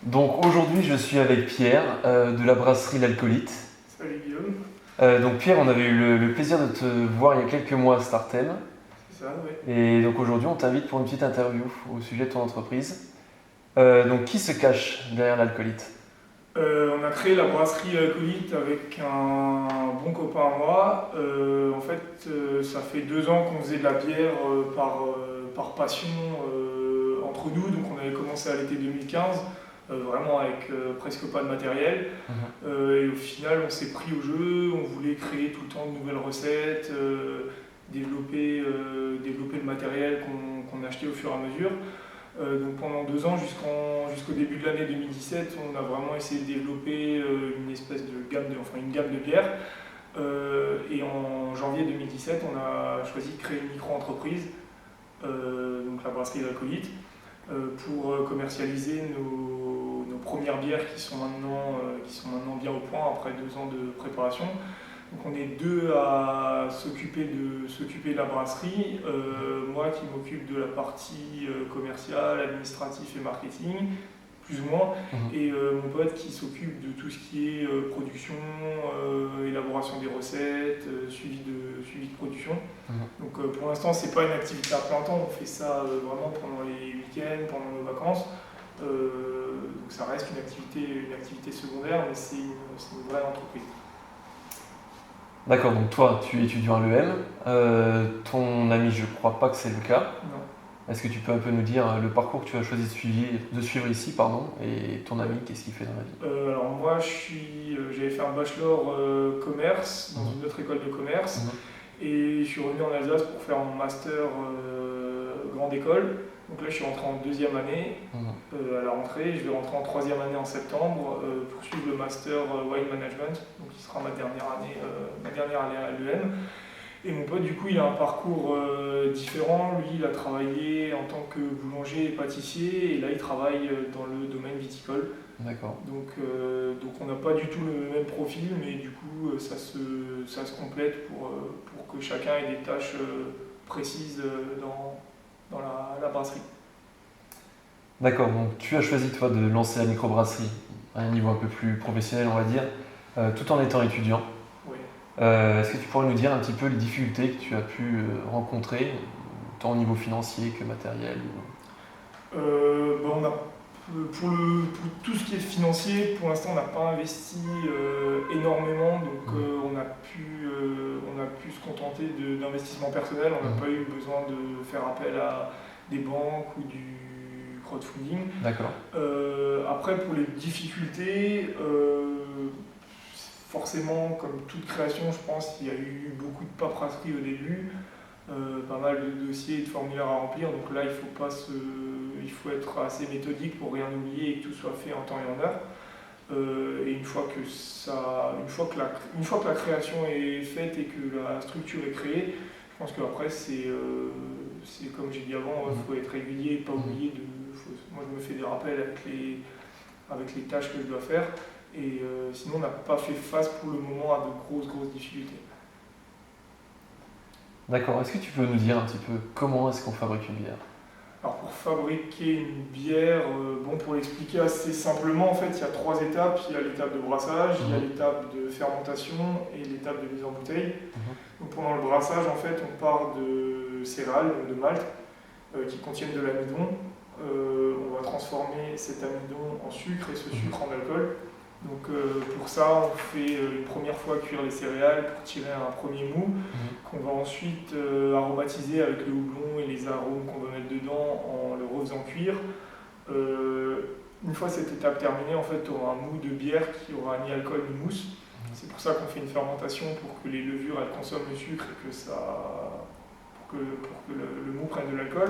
Donc aujourd'hui, je suis avec Pierre de la brasserie L'Alcoolite. Salut Guillaume, Donc Pierre, on avait eu le plaisir de te voir il y a quelques mois à Startem. c'est ça, ouais. Et donc aujourd'hui, on t'invite pour une petite interview au sujet de ton entreprise. Donc qui se cache derrière L'Alcoolite? On a créé la brasserie Alcoolite avec un bon copain à moi. Ça fait 2 ans qu'on faisait de la bière par passion entre nous. Donc on avait commencé à l'été 2015, vraiment avec presque pas de matériel. Et au final, on s'est pris au jeu, on voulait créer tout le temps de nouvelles recettes, développer le matériel qu'on achetait au fur et à mesure. Donc pendant 2 ans, jusqu'au début de l'année 2017, on a vraiment essayé de développer une gamme de bières. Et en janvier 2017, on a choisi de créer une micro-entreprise, donc la brasserie d'Alcoolite, pour commercialiser nos premières bières qui sont maintenant bien au point après 2 ans de préparation. Donc on est deux à s'occuper de la brasserie, moi qui m'occupe de la partie commerciale, administratif et marketing, plus ou moins, et mon pote qui s'occupe de tout ce qui est production, élaboration des recettes, suivi de production. Donc pour l'instant c'est pas une activité à plein temps, on fait ça vraiment pendant les week-ends, pendant nos vacances. Donc ça reste une activité secondaire, mais c'est une vraie entreprise. D'accord, donc toi, tu es étudiant à l'EM. Ton ami, je crois pas que c'est le cas. Non. Est-ce que tu peux un peu nous dire le parcours que tu as choisi de suivre ici, pardon, et ton ami, qu'est-ce qu'il fait dans la vie? Alors moi, j'avais fait un bachelor commerce dans une autre école de commerce et je suis revenu en Alsace pour faire mon master grande école. Donc là, je suis rentré en deuxième année à la rentrée. Je vais rentrer en troisième année en septembre pour suivre le master wine management, donc qui sera ma dernière année à l'EM. Et mon pote, du coup, il a un parcours différent. Lui, il a travaillé en tant que boulanger et pâtissier, et là, il travaille dans le domaine viticole. D'accord. Donc on n'a pas du tout le même profil, mais du coup, ça se complète pour que chacun ait des tâches précises dans la brasserie. D'accord, donc tu as choisi toi de lancer la microbrasserie à un niveau un peu plus professionnel, on va dire, tout en étant étudiant. Oui. Est-ce que tu pourrais nous dire un petit peu les difficultés que tu as pu rencontrer, tant au niveau financier que matériel Pour tout ce qui est financier, pour l'instant, on n'a pas investi énormément, donc on a pu se contenter d'investissements personnels. On n'a pas eu besoin de faire appel à des banques ou du crowdfunding. D'accord. Après, pour les difficultés, forcément, comme toute création, je pense qu'il y a eu beaucoup de paperasserie au début, pas mal de dossiers et de formulaires à remplir. Donc là, il faut être assez méthodique pour rien oublier et que tout soit fait en temps et en heure. Et une fois que la création est faite et que la structure est créée, je pense qu'après, c'est comme j'ai dit avant, il faut être régulier et pas oublier moi, je me fais des rappels avec les tâches que je dois faire. Et sinon, on n'a pas fait face pour le moment à de grosses difficultés. D'accord, est-ce que tu peux nous dire un petit peu comment est-ce qu'on fabrique une bière? Alors pour fabriquer une bière, pour l'expliquer assez simplement, en fait, il y a 3 étapes. Il y a l'étape de brassage, il y a l'étape de fermentation et l'étape de mise en bouteille. Donc pendant le brassage, en fait, on part de céréales, donc de malt, qui contiennent de l'amidon. On va transformer cet amidon en sucre et ce sucre en alcool. Donc pour ça, on fait une première fois cuire les céréales pour tirer un premier mou, qu'on va ensuite aromatiser avec le houblon et les arômes qu'on va mettre dedans en le refaisant cuire. Une fois cette étape terminée, en fait, tu auras un mou de bière qui aura ni alcool ni mousse. C'est pour ça qu'on fait une fermentation pour que les levures elles consomment le sucre et pour que le mou prenne de l'alcool.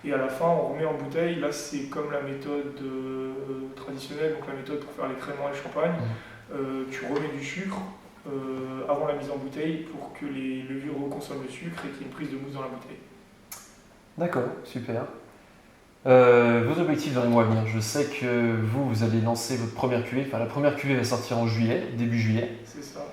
Et à la fin, on remet en bouteille. Là, c'est comme la méthode traditionnelle, donc la méthode pour faire les créments et le champagne. Tu remets du sucre avant la mise en bouteille pour que les levures reconsomment le sucre et qu'il y ait une prise de mousse dans la bouteille. D'accord, super. Vos objectifs dans les mois à venir, je sais que vous allez lancer votre première cuvée, enfin la première cuvée va sortir en juillet, début juillet. C'est ça.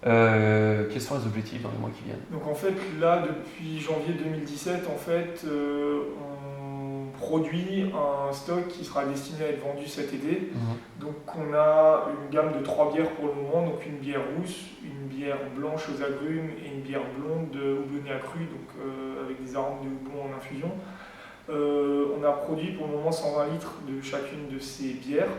Quels sont les objectifs dans les mois qui viennent? Donc en fait, là, depuis janvier 2017, en fait, on produit un stock qui sera destiné à être vendu cet été. Donc on a une gamme de 3 bières pour le moment, donc une bière rousse, une bière blanche aux agrumes et une bière blonde houblonnée à cru, donc avec des arômes de houblon en infusion. On a produit pour le moment 120 litres de chacune de ces bières,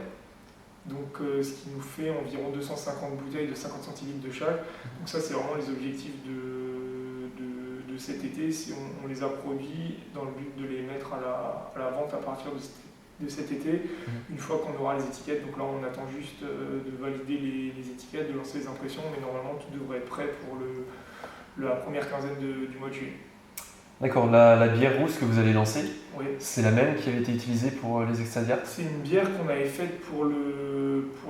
donc ce qui nous fait environ 250 bouteilles de 50 centilitres de chaque. Donc ça c'est vraiment les objectifs de cet été, si on les a produits dans le but de les mettre à la vente à partir de cet été, une fois qu'on aura les étiquettes. Donc là on attend juste de valider les étiquettes, de lancer les impressions, mais normalement tout devrait être prêt pour la première quinzaine du mois de juillet. D'accord, la bière rousse que vous allez lancer, Oui. c'est la même qui avait été utilisée pour les Extasiartes? C'est une bière qu'on avait faite pour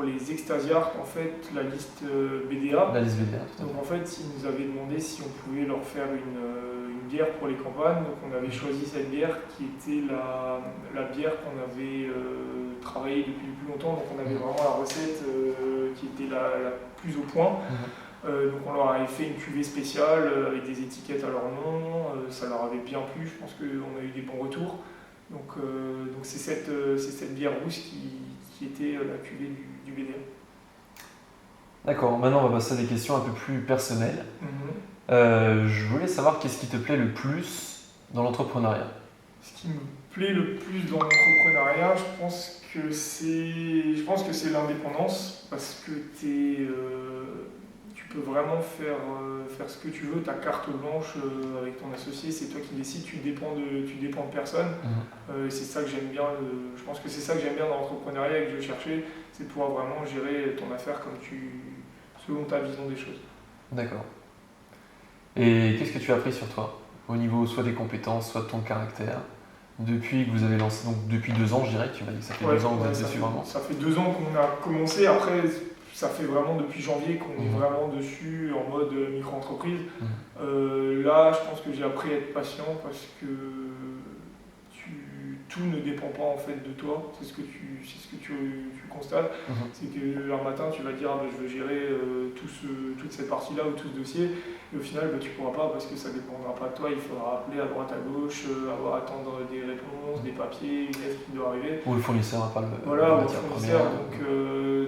les Extasiartes, en fait, la liste BDA. La liste BDA. Donc en fait, ils nous avaient demandé si on pouvait leur faire une bière pour les campagnes. Donc on avait choisi cette bière qui était la bière qu'on avait travaillée depuis le plus longtemps. Donc on avait vraiment la recette qui était la plus au point. Donc on leur avait fait une cuvée spéciale avec des étiquettes à leur nom, ça leur avait bien plu, je pense qu'on a eu des bons retours. Donc c'est cette bière rousse qui était la cuvée du BDA. D'accord, maintenant on va passer à des questions un peu plus personnelles. Je voulais savoir qu'est-ce qui te plaît le plus dans l'entrepreneuriat? Ce qui me plaît le plus dans l'entrepreneuriat, je pense que c'est l'indépendance, parce que tu peux vraiment faire ce que tu veux, ta carte blanche avec ton associé, c'est toi qui décides, tu dépends de personne. C'est ça que j'aime bien, je pense que c'est ça que j'aime bien dans l'entrepreneuriat et que je veux chercher, c'est de pouvoir vraiment gérer ton affaire selon ta vision des choses. D'accord. Et qu'est-ce que tu as appris sur toi, au niveau soit des compétences, soit de ton caractère, depuis que vous avez lancé, donc depuis 2 ans je dirais, tu m'as dit que ça fait 2 ans que vous êtes dessus vraiment? Ça fait 2 ans qu'on a commencé, après ça fait vraiment depuis janvier qu'on est vraiment dessus en mode micro-entreprise. Là, je pense que j'ai appris à être patient parce que tout ne dépend pas en fait de toi, c'est ce que tu constates. C'est qu'un matin tu vas dire je veux gérer toute cette partie-là ou tout ce dossier, et au final tu ne pourras pas parce que ça ne dépendra pas de toi, il faudra appeler à droite à gauche, attendre des réponses, des papiers, une lettre qui doit arriver. Ou le fournisseur n'a pas le voilà, ou le fournisseur.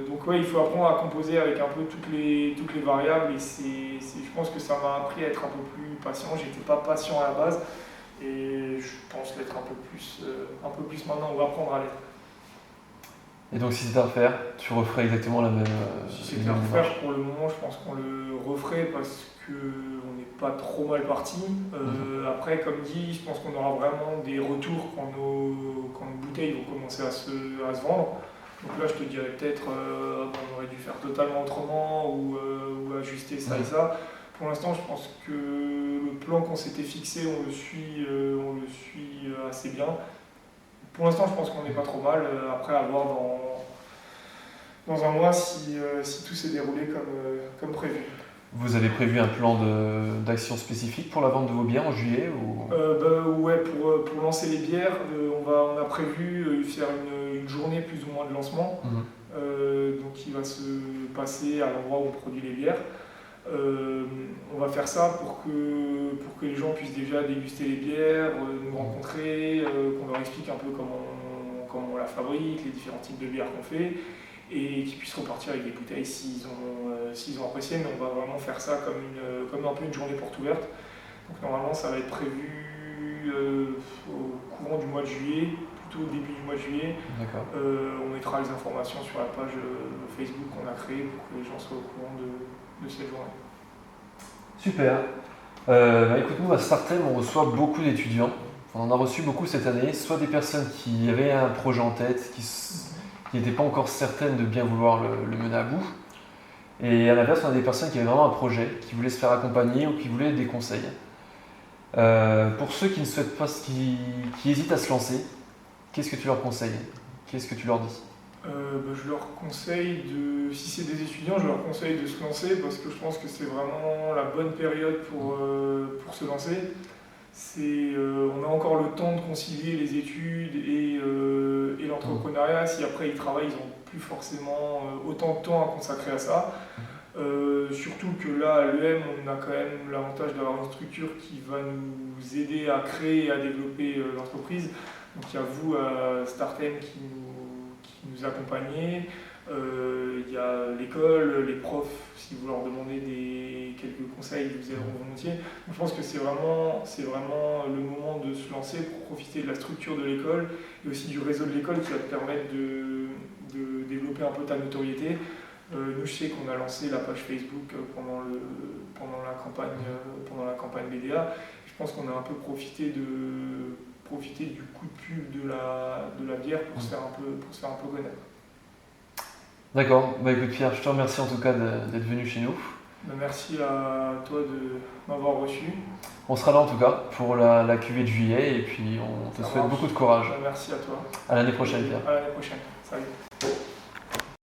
Donc ouais, il faut apprendre à composer avec un peu toutes les variables, et je pense que ça m'a appris à être un peu plus patient. J'étais pas patient à la base. Et je pense l'être un peu plus maintenant, on va apprendre à l'être. Et donc si c'était à refaire, tu referais exactement la même Si c'était à refaire, pour le moment, je pense qu'on le referait parce qu'on n'est pas trop mal parti. Après, comme dit, je pense qu'on aura vraiment des retours quand nos bouteilles vont commencer à se vendre. Donc là, je te dirais peut-être qu'on aurait dû faire totalement autrement ou ajuster ça et ça. Pour l'instant, je pense que le plan qu'on s'était fixé, on le suit assez bien. Pour l'instant, je pense qu'on n'est pas trop mal. Après, à voir dans un mois si tout s'est déroulé comme prévu. Vous avez prévu un plan d'action spécifique pour la vente de vos bières en juillet ou... Ouais, pour lancer les bières, on a prévu faire une journée plus ou moins de lancement, donc qui va se passer à l'endroit où on produit les bières. On va faire ça pour que les gens puissent déjà déguster les bières, nous rencontrer, qu'on leur explique un peu comment on la fabrique, les différents types de bières qu'on fait, et qu'ils puissent repartir avec des bouteilles s'ils ont apprécié. Mais on va vraiment faire ça comme un peu une journée porte ouverte. Donc normalement ça va être prévu au courant du mois de juillet, plutôt au début du mois de juillet. On mettra les informations sur la page Facebook qu'on a créée pour que les gens soient au courant de cette journée. Super. Écoute, nous à Startem, on reçoit beaucoup d'étudiants. On en a reçu beaucoup cette année, soit des personnes qui avaient un projet en tête, qui n'étaient pas encore certaines de bien vouloir le mener à bout. Et à l'inverse, on a des personnes qui avaient vraiment un projet, qui voulaient se faire accompagner ou qui voulaient des conseils. Pour ceux qui ne souhaitent pas, qui hésitent à se lancer, qu'est-ce que tu leur conseilles? Qu'est-ce que tu leur dis? Je leur conseille si c'est des étudiants, je leur conseille de se lancer parce que je pense que c'est vraiment la bonne période pour se lancer. On a encore le temps de concilier les études et l'entrepreneuriat. Si après ils travaillent, ils n'ont plus forcément autant de temps à consacrer à ça. Surtout que là, à l'EM, on a quand même l'avantage d'avoir une structure qui va nous aider à créer et à développer l'entreprise. Donc il y a vous à Startem qui nous accompagnez, il y a l'école, les profs, si vous leur demandez quelques conseils, ils vous aideront volontiers. Donc, je pense que c'est vraiment le moment de se lancer pour profiter de la structure de l'école et aussi du réseau de l'école qui va te permettre de développer un peu ta notoriété. Nous, je sais qu'on a lancé la page Facebook pendant la campagne BDA. Je pense qu'on a un peu profité du coup de pub de la bière pour se faire un peu connaître. D'accord, bah écoute Pierre, je te remercie en tout cas d'être venu chez nous. Merci à toi de m'avoir reçu. On sera là en tout cas pour la cuvée de juillet et puis on te souhaite beaucoup de courage. Merci à toi. À l'année prochaine Pierre. À l'année prochaine. Salut.